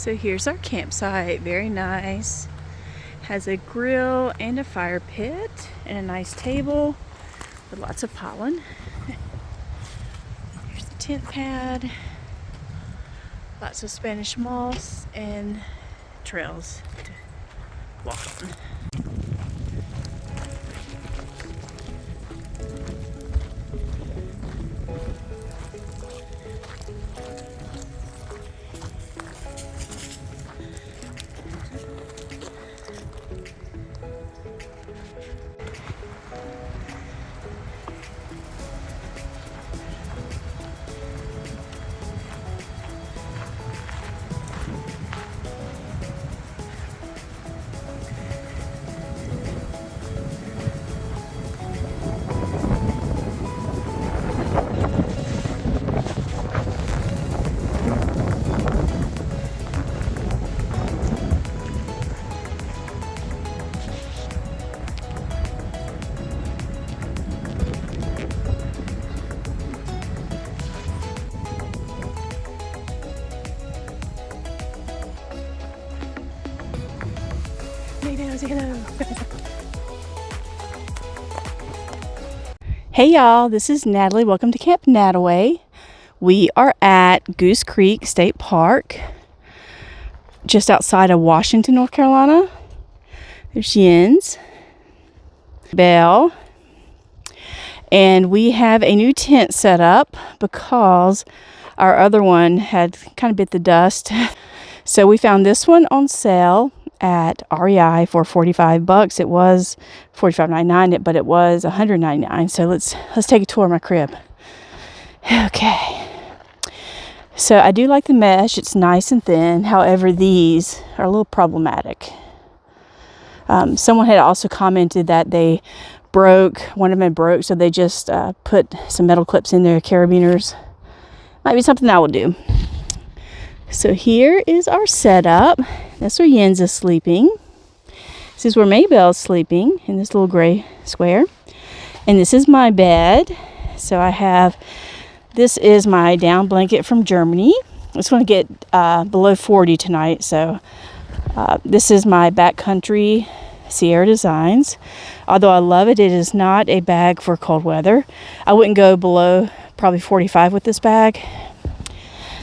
So here's our campsite, very nice. Has a grill and a fire pit and a nice table with lots of pollen. Here's the tent pad, lots of Spanish moss and trails to walk on. Hey y'all, this is Natalie. Welcome to Camp Nataway. We are at Goose Creek State Park, just outside of Washington, North Carolina. There's Jens, Belle, and we have a new tent set up because our other one had kind of bit the dust. So we found this one on sale at REI for $45. It was $45.99, but it was $100.99. So let's take a tour of my crib. Okay. So I do like the mesh. It's nice and thin. However, these are a little problematic. Someone had also commented that they broke. One of them broke, so they just put some metal clips in there, carabiners. Might be something I will do. So here is our setup. That's where Jens is sleeping. This is where Maybelle's sleeping in this little gray square. And this is my bed. So this is my down blanket from Germany. It's going to get below 40 tonight. So this is my backcountry Sierra Designs. Although I love it, it is not a bag for cold weather. I wouldn't go below probably 45 with this bag.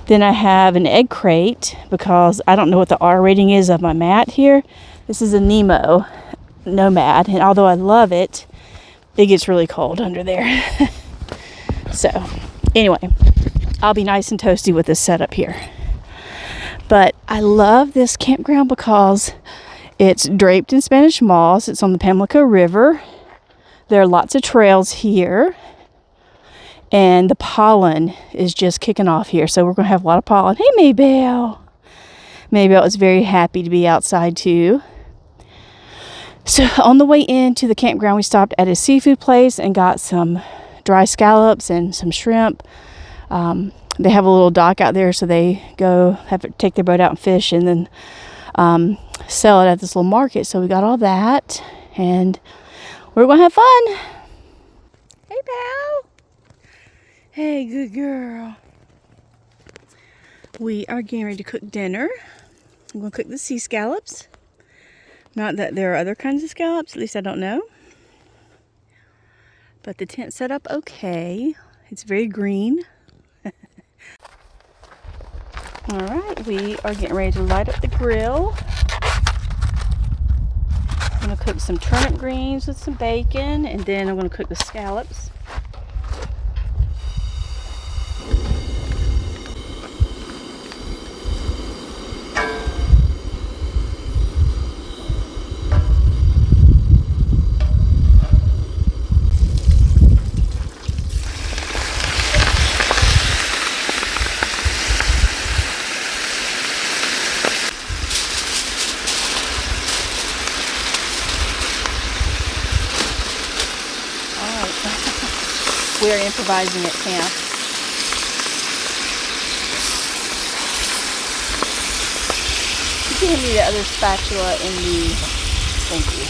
Then I have an egg crate because I don't know what the R rating is of my mat here. This is a Nemo Nomad, and although I love it, it gets really cold under there. So anyway, I'll be nice and toasty with this setup here. But I love this campground because it's draped in Spanish moss. It's on the Pamlico River. There are lots of trails here. And the pollen is just kicking off here. So we're going to have a lot of pollen. Hey, Maybelle. Maybelle is very happy to be outside too. So on the way into the campground, we stopped at a seafood place and got some dry scallops and some shrimp. They have a little dock out there, so they take their boat out and fish and then sell it at this little market. So we got all that. And we're going to have fun. Hey, Belle. Hey, good girl. We are getting ready to cook dinner. I'm going to cook the sea scallops. Not that there are other kinds of scallops, at least I don't know. But the tent set up okay. It's very green. Alright, we are getting ready to light up the grill. I'm going to cook some turnip greens with some bacon, and then I'm going to cook the scallops. We are improvising at camp. You can hand me the other spatula in the... Thank you.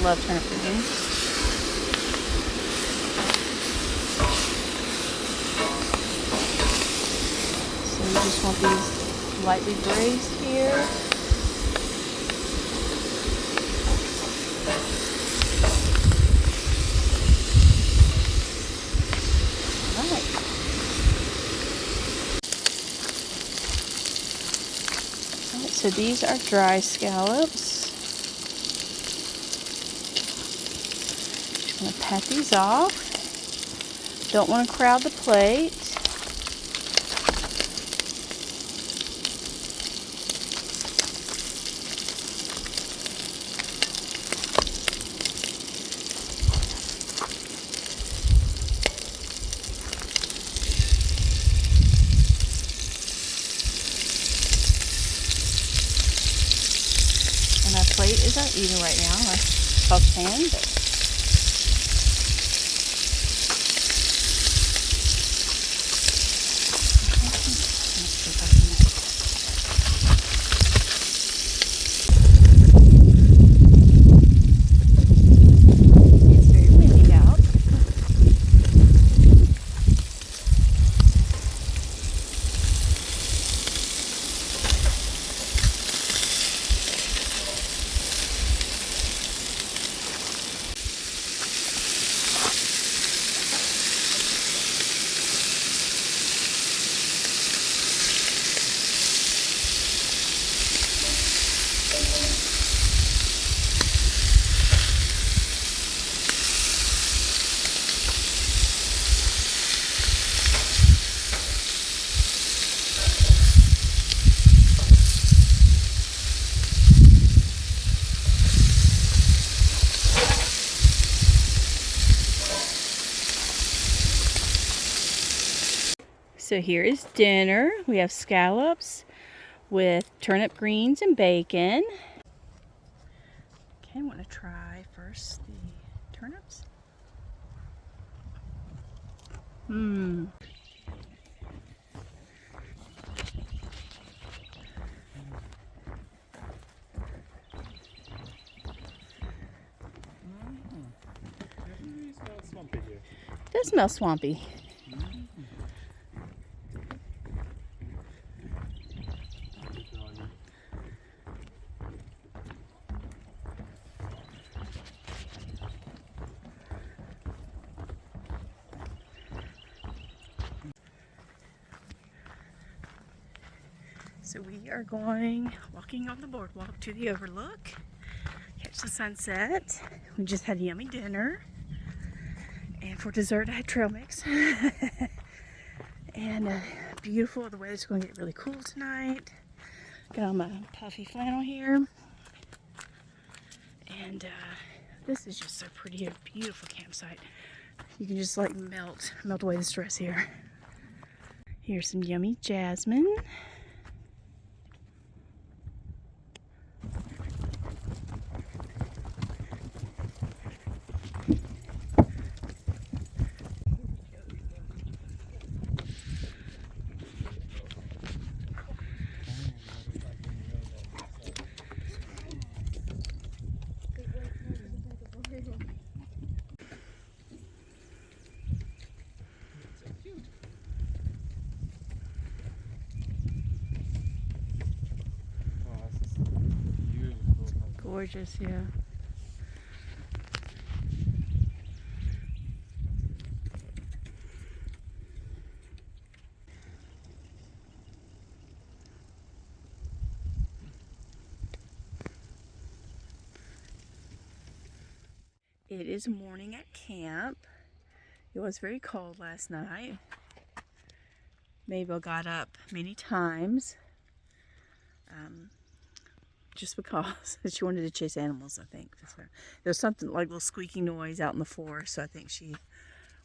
love turnip greens. So we just want these lightly braised here. So these are dry scallops. Just going to pat these off. Don't want to crowd the plate. My plate is uneven right now, my saucepan, but it's very windy out. So here is dinner. We have scallops with turnip greens and bacon. Okay, I want to try first the turnips. It does smell swampy. So we are walking on the boardwalk to the overlook, catch the sunset. We just had a yummy dinner. And for dessert, I had trail mix. And beautiful. The weather's going to get really cool tonight. Got on my puffy flannel here. And this is just so pretty. A beautiful campsite. You can just like melt away the stress here. Here's some yummy jasmine. Gorgeous, yeah. It is morning at camp. It was very cold last night. Mabel got up many times. Just because she wanted to chase animals, I think. So there's something like a little squeaky noise out in the forest, so I think she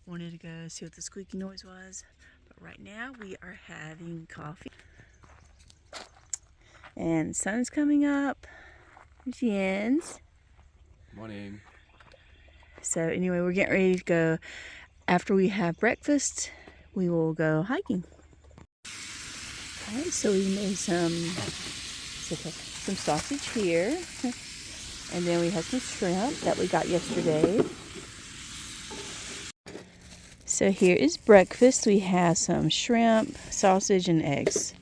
wanted to go see what the squeaky noise was. But right now we are having coffee. And the sun's coming up. Jens. Morning. So anyway, we're getting ready to go. After we have breakfast, we will go hiking. Alright, so we made some sausage here. And then we had some shrimp that we got yesterday. So here is breakfast. We have some shrimp, sausage, and eggs.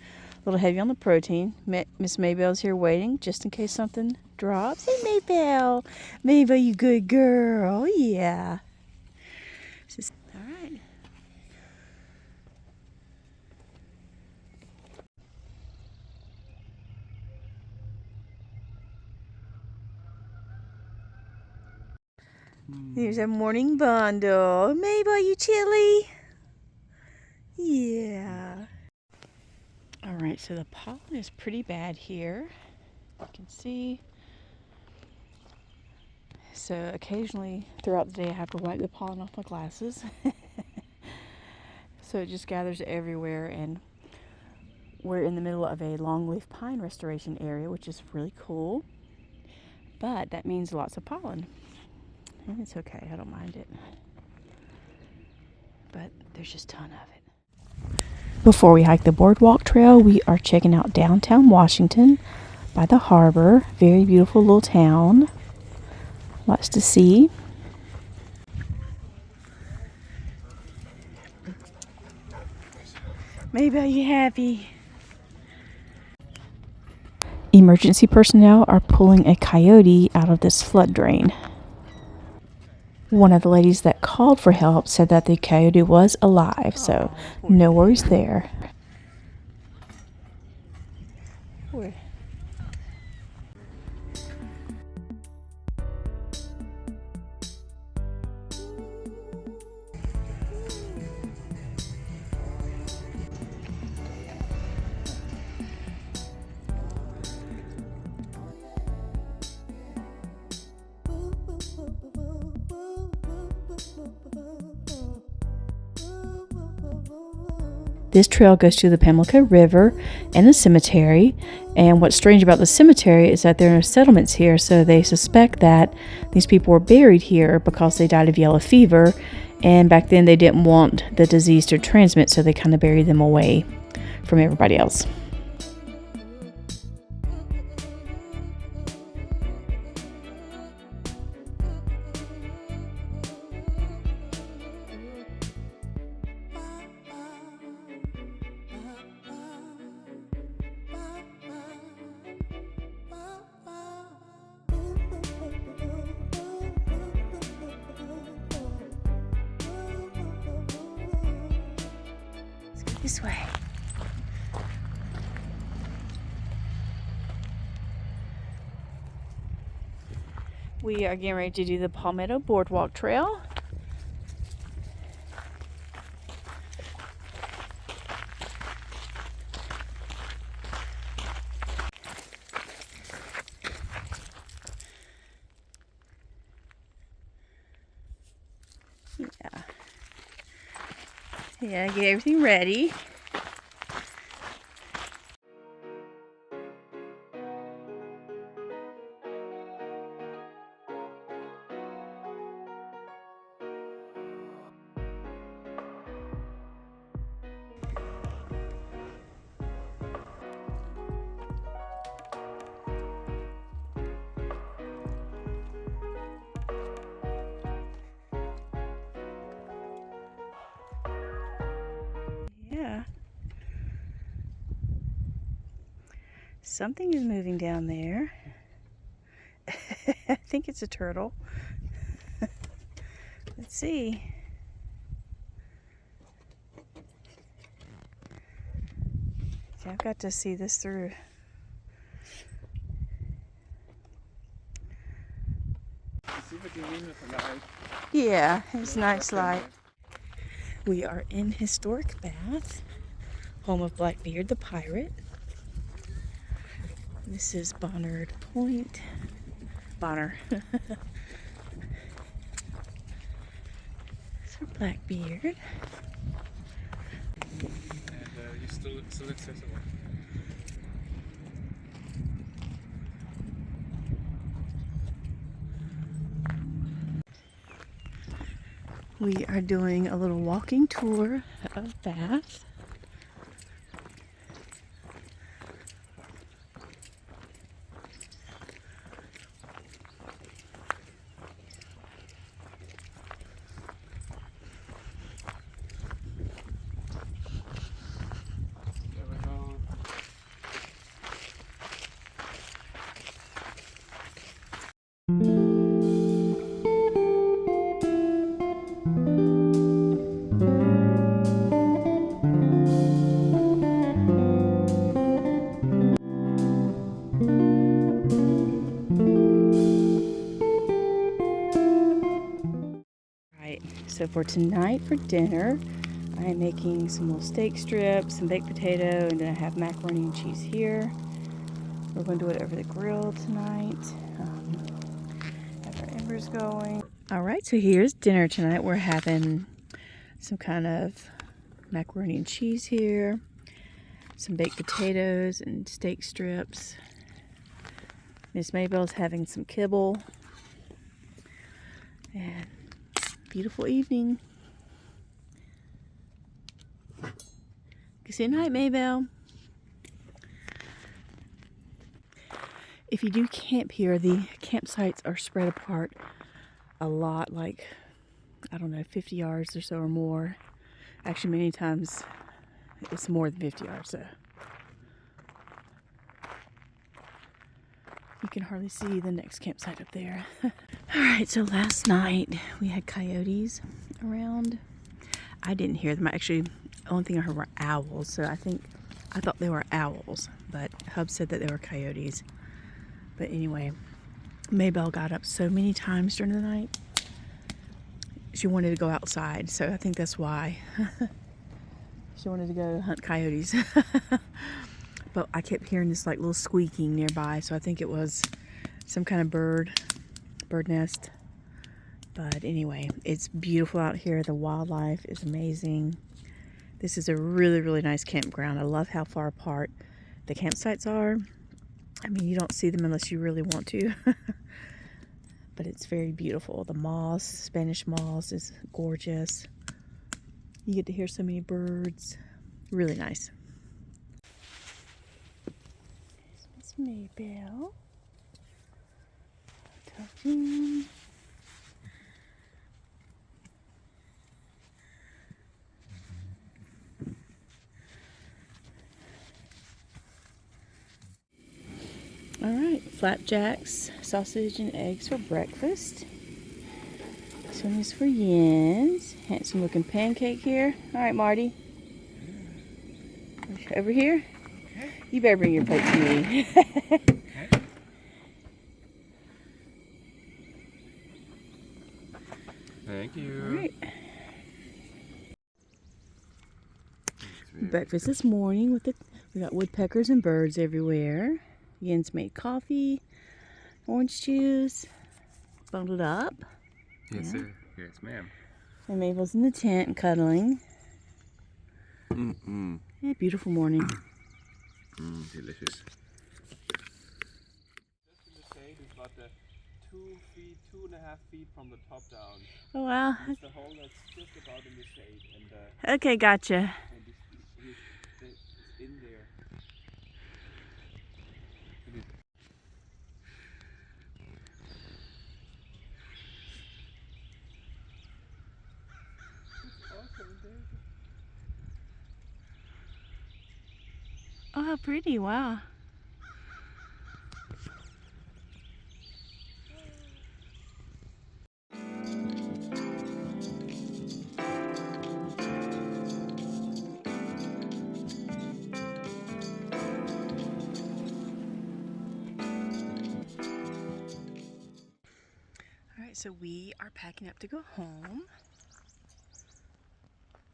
A little heavy on the protein. Miss Maybell's here waiting just in case something drops. Hey, Maybell. Maybell, you good girl. Yeah. All right. Here's our morning bundle. Maybell, you chilly? Yeah. All right, so the pollen is pretty bad here. You can see. So occasionally throughout the day I have to wipe the pollen off my glasses. So it just gathers everywhere, and we're in the middle of a longleaf pine restoration area, which is really cool. But that means lots of pollen. And it's okay, I don't mind it. But there's just a ton of it. Before we hike the boardwalk trail, we are checking out downtown Washington by the harbor. Very beautiful little town. Lots to see. Maybe are you happy? Emergency personnel are pulling a coyote out of this flood drain. One of the ladies that called for help said that the coyote was alive, so no worries there. This trail goes to the Pamlico River and the cemetery. And what's strange about the cemetery is that there are no settlements here, so they suspect that these people were buried here because they died of yellow fever. And back then they didn't want the disease to transmit, so they kind of buried them away from everybody else. This way. We are getting ready to do the Palmetto Boardwalk Trail. Yeah, get everything ready. Yeah. Something is moving down there. I think it's a turtle. Let's see. Okay, I've got to see this through. See what you mean with the light. Yeah, it's nice light. We are in historic Bath, home of Blackbeard the pirate. This is Bonnard Point. Bonner. So Blackbeard. And you still accessible. We are doing a little walking tour of Bath. So for tonight for dinner, I am making some little steak strips, some baked potato, and then I have macaroni and cheese here. We're going to do it over the grill tonight. Have our embers going. All right, so here's dinner tonight. We're having some kind of macaroni and cheese here, some baked potatoes and steak strips. Miss Maybell's having some kibble. And beautiful evening. Good night, Maybell. If you do camp here, the campsites are spread apart a lot, like, I don't know, 50 yards or so or more. Actually, many times it's more than 50 yards, so you can hardly see the next campsite up there. Alright, so last night we had coyotes around. I didn't hear them. Actually, the only thing I heard were owls, so I thought they were owls, but Hub said that they were coyotes. But anyway, Maybell got up so many times during the night. She wanted to go outside, so I think that's why. She wanted to go hunt coyotes. But I kept hearing this like little squeaking nearby, so I think it was some kind of bird nest. But anyway, it's beautiful out here. The wildlife is amazing. This is a really, really nice campground. I love how far apart the campsites are. I mean, you don't see them unless you really want to. But it's very beautiful. The moss, Spanish moss, is gorgeous. You get to hear so many birds. Really nice. Miss Maybell. Talking. All right, flapjacks, sausage, and eggs for breakfast. This one is for Jens. Handsome looking pancake here. All right, Marty. Over here. Okay. You better bring your plate to me. Okay. Thank you. All right. Breakfast this morning we got woodpeckers and birds everywhere. Jens made coffee, orange juice, bundled up. Yes, sir. Yes, ma'am. And Mabel's in the tent and cuddling. Yeah, beautiful morning. Delicious. Just in the shade is about 2.5 feet from the top down. Oh, wow. It's the hole that's just about in the shade, and Okay, gotcha. and it's in there. Oh, how pretty. Wow. Alright, so we are packing up to go home.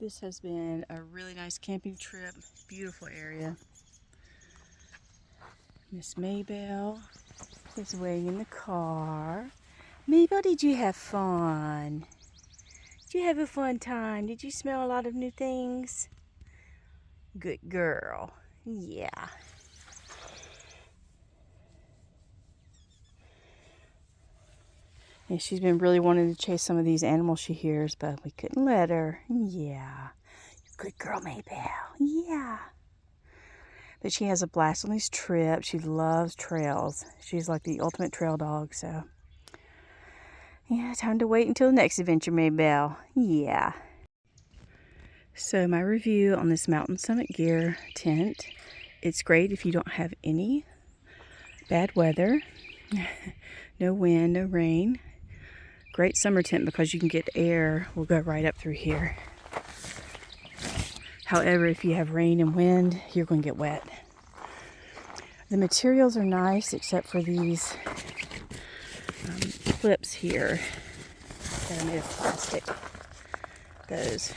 This has been a really nice camping trip. Beautiful area. Miss Maybell is waiting in the car. Maybell, did you have fun? Did you have a fun time? Did you smell a lot of new things? Good girl. Yeah. And she's been really wanting to chase some of these animals she hears, but we couldn't let her. Yeah. Good girl, Maybell. Yeah. But she has a blast on these trips. She loves trails. She's like the ultimate trail dog, so. Yeah, time to wait until the next adventure, Maybell. Yeah. So my review on this Mountain Summit Gear tent. It's great if you don't have any bad weather. No wind, no rain. Great summer tent because you can get air. Will go right up through here. However, if you have rain and wind, you're going to get wet. The materials are nice except for these clips here that are made of plastic. those.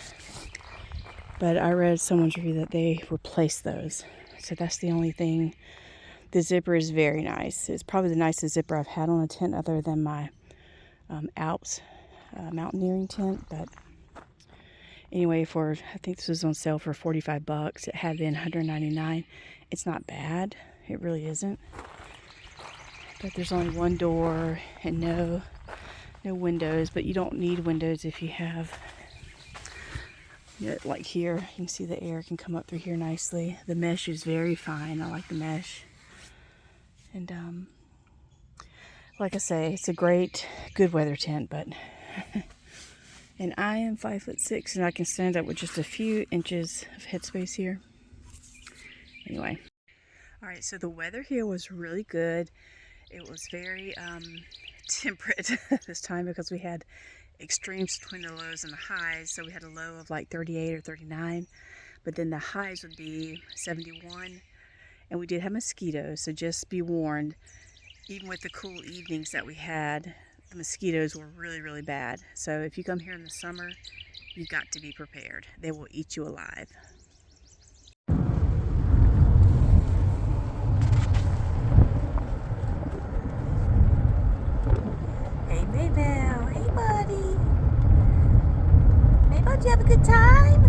But I read someone's review that they replaced those. So that's the only thing. The zipper is very nice. It's probably the nicest zipper I've had on a tent other than my Alps mountaineering tent. But anyway, I think this was on sale for $45. It had been $199. It's not bad. It really isn't. But there's only one door and no windows. But you don't need windows if you have, like here, you can see the air can come up through here nicely. The mesh is very fine. I like the mesh. And like I say, it's a great, good weather tent, but and I am 5'6" and I can stand up with just a few inches of headspace here. Anyway, all right, so the weather here was really good. It was very temperate this time because we had extremes between the lows and the highs. So we had a low of like 38 or 39, but then the highs would be 71. And we did have mosquitoes, so just be warned. Even with the cool evenings that we had, the mosquitoes were really, really bad. So if you come here in the summer, you've got to be prepared. They will eat you alive. Hey, Maybell. Hey, buddy. Maybell, did you have a good time?